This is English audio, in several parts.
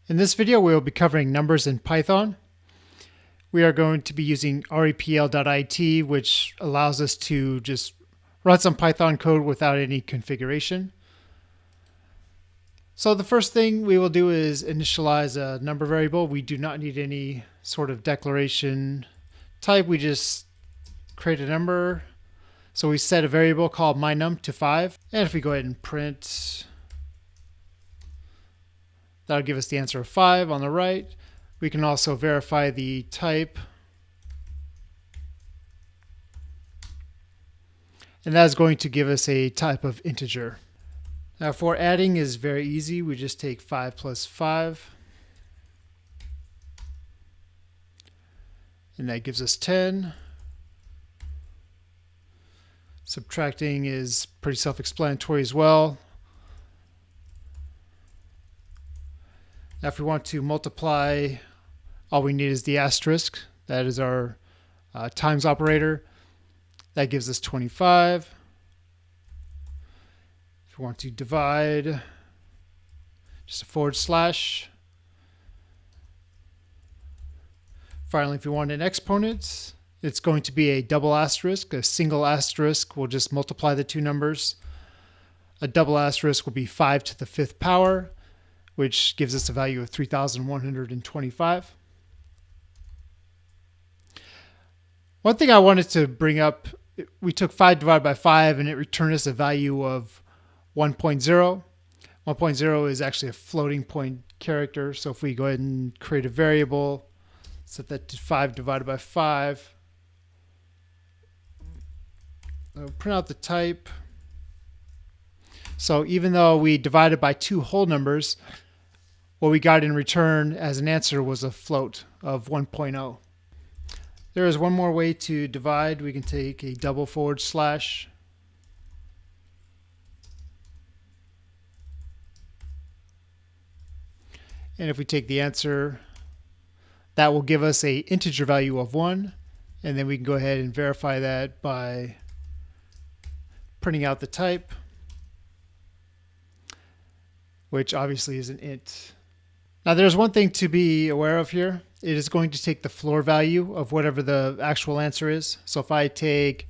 In this video, we will be covering numbers in Python. We are going to be using repl.it, which allows us to just run some Python code without any configuration. So the first thing we will do is initialize a number variable. We do not need any sort of declaration type. We just create a number. So we set a variable called mynum to 5. And if we go ahead and print, that'll give us the answer of 5 on the right. We can also verify the type. And that is going to give us a type of integer. Now for adding is very easy. We just take 5 plus 5. And that gives us 10. Subtracting is pretty self-explanatory as well. Now if we want to multiply, all we need is the asterisk. That is our times operator. That gives us 25. If we want to divide, just a forward slash. Finally, if you want an exponent, it's going to be a double asterisk. A single asterisk will just multiply the two numbers. A double asterisk will be 5 to the 5th power, which gives us a value of 3,125. One thing I wanted to bring up, we took 5 divided by 5 and it returned us a value of 1.0. 1.0 is actually a floating point character. So if we go ahead and create a variable, set that to 5 divided by 5. I'll print out the type. So even though we divided by two whole numbers, what we got in return as an answer was a float of 1.0. There is one more way to divide. We can take a double forward slash. And if we take the answer, that will give us an integer value of 1. And then we can go ahead and verify that by printing out the type, which obviously is an int. Now there's one thing to be aware of here. It is going to take the floor value of whatever the actual answer is. So if I take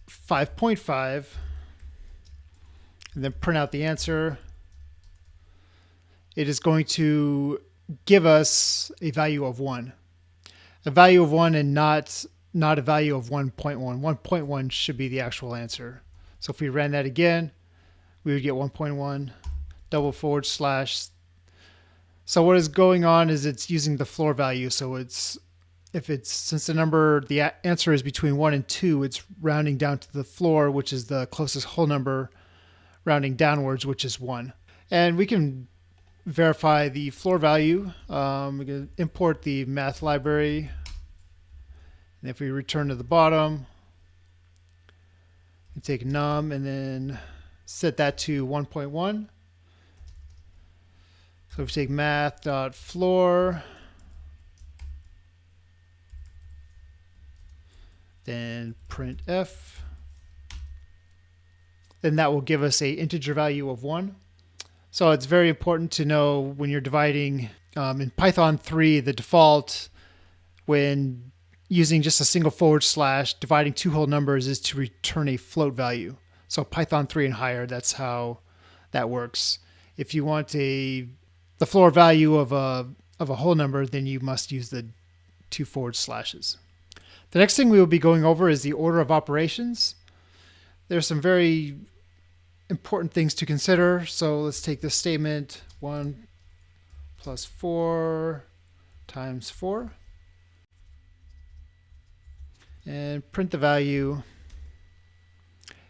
5.5 and then print out the answer, it is going to give us a value of 1. A value of 1 and not a value of 1.1. 1.1 should be the actual answer. So if we ran that again, we would get 1.1, double forward slash. So what is going on is it's using the floor value. So since the answer is between 1 and 2, it's rounding down to the floor, which is the closest whole number, rounding downwards, which is 1. And we can verify the floor value. We can import the math library. And if we return to the bottom, we take num and then set that to 1.1. So if we take math.floor, then printf, then that will give us an integer value of 1. So it's very important to know when you're dividing in Python 3, the default when using just a single forward slash, dividing two whole numbers is to return a float value. So Python 3 and higher, that's how that works. If you want the floor value of a whole number, then you must use the two forward slashes. The next thing we will be going over is the order of operations. There's some very important things to consider. So let's take this statement, 1 plus 4 times 4. And print the value.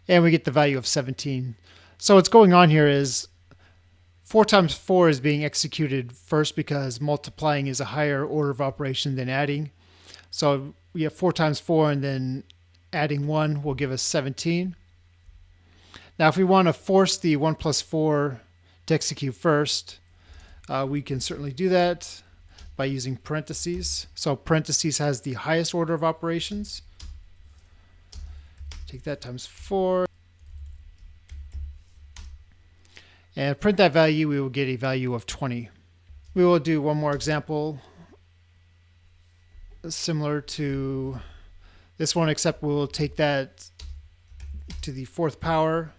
And we get the value of 17. So what's going on here is 4 times 4 is being executed first because multiplying is a higher order of operation than adding. So we have 4 times 4 and then adding 1 will give us 17. Now if we want to force the 1 plus 4 to execute first, we can certainly do that by using parentheses. So parentheses has the highest order of operations. Take that times 4. and print that value, we will get a value of 20. We will do one more example similar to this one, except we will take that to the fourth power.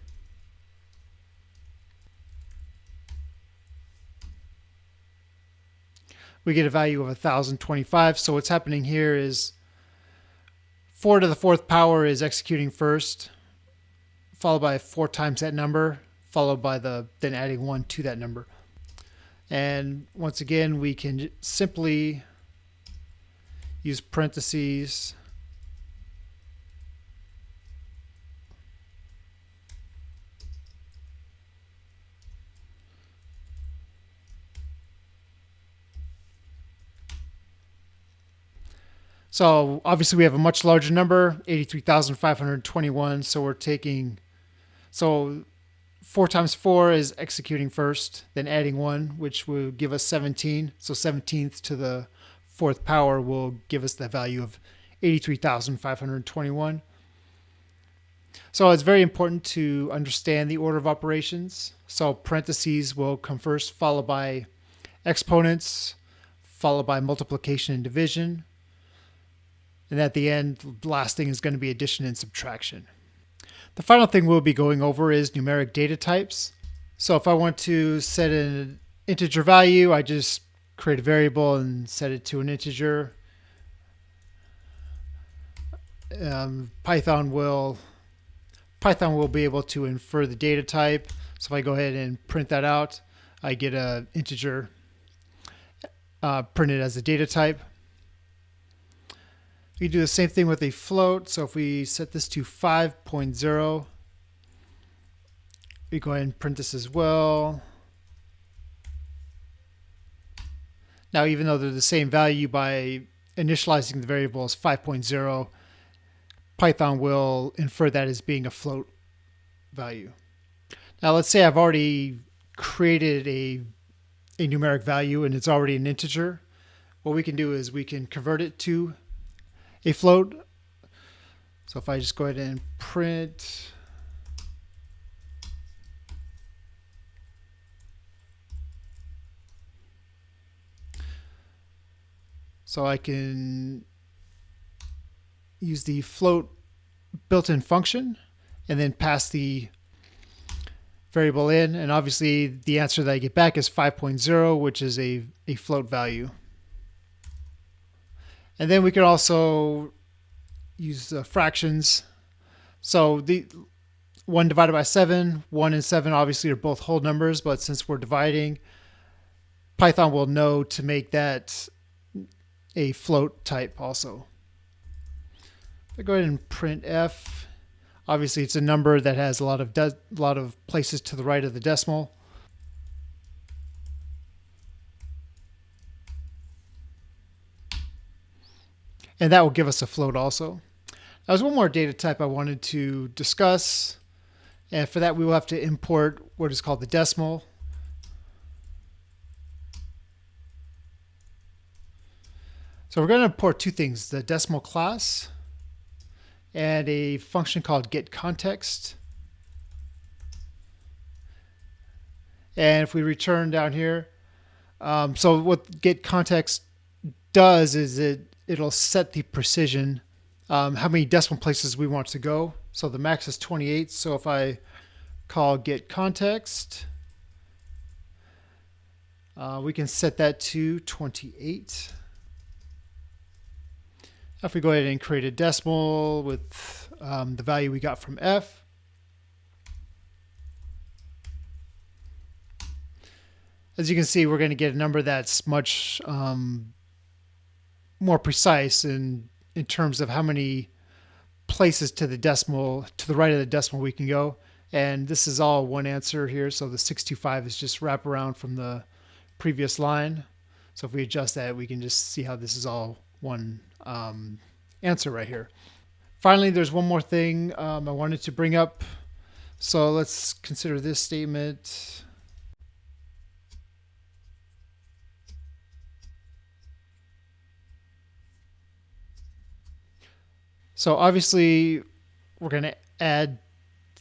We get a value of 1025. So what's happening here is 4 to the fourth power is executing first, followed by 4 times that number, followed by then adding 1 to that number. And once again, we can simply use parentheses. So obviously we have a much larger number, 83,521. So we're taking, 4 times 4 is executing first, then adding 1, which will give us 17. So 17th to the fourth power will give us the value of 83,521. So it's very important to understand the order of operations. So parentheses will come first, followed by exponents, followed by multiplication and division. And at the end, the last thing is going to be addition and subtraction. The final thing we'll be going over is numeric data types. So if I want to set an integer value, I just create a variable and set it to an integer. Python will be able to infer the data type. So if I go ahead and print that out, I get an integer printed as a data type. We do the same thing with a float. So if we set this to 5.0, we go ahead and print this as well. Now, even though they're the same value, by initializing the variable as 5.0, Python will infer that as being a float value. Now, let's say I've already created a numeric value and it's already an integer. What we can do is we can convert it to a float. So if I just go ahead and print I can use the float built-in function and then pass the variable in, and obviously the answer that I get back is 5.0, which is a float value. And then we can also use fractions. So the 1 divided by 7, 1 and 7 obviously are both whole numbers, but since we're dividing, Python will know to make that a float type also. If I go ahead and print f, obviously it's a number that has a lot of places to the right of the decimal. And that will give us a float also. Now, there's one more data type I wanted to discuss. And for that, we will have to import what is called the decimal. So we're going to import 2 things, the decimal class and a function called getContext. And if we return down here, so what getContext does is it'll set the precision, how many decimal places we want to go. So the max is 28. So if I call getContext, we can set that to 28. If we go ahead and create a decimal with the value we got from f, as you can see, we're going to get a number that's much more precise in terms of how many places to the decimal, to the right of the decimal we can go. And this is all one answer here. So the 625 is just wrap around from the previous line. So if we adjust that, we can just see how this is all one answer right here. Finally, there's one more thing I wanted to bring up. So let's consider this statement. So obviously we're going to add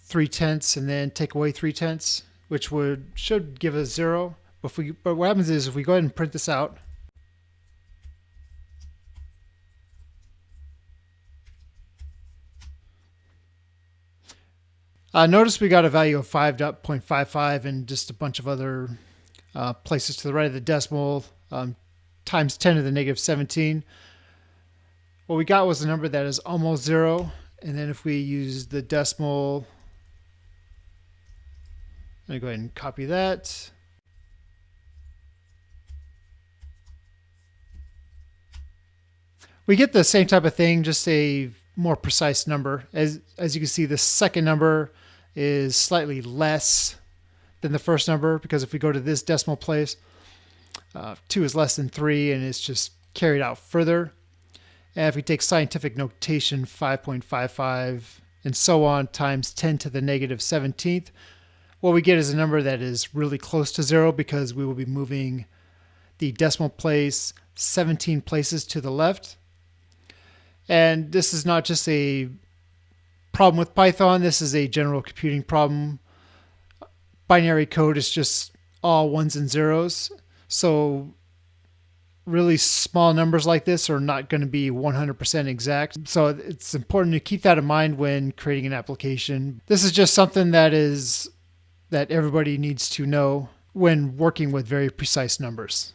3/10 and then take away 3/10, which should give us 0. But what happens is if we go ahead and print this out, notice we got a value of 5.55 and just a bunch of other places to the right of the decimal, times 10 to the negative 17. What we got was a number that is almost 0. And then if we use the decimal, I'm going to go ahead and copy that. We get the same type of thing, just a more precise number. As you can see, the second number is slightly less than the first number, because if we go to this decimal place, 2 is less than 3, and it's just carried out further. And if we take scientific notation, 5.55 and so on times 10 to the negative 17th, what we get is a number that is really close to 0, because we will be moving the decimal place 17 places to the left. And this is not just a problem with Python. This is a general computing problem. Binary code is just all ones and zeros. So really small numbers like this are not going to be 100% exact. So it's important to keep that in mind when creating an application. This is just something that everybody needs to know when working with very precise numbers.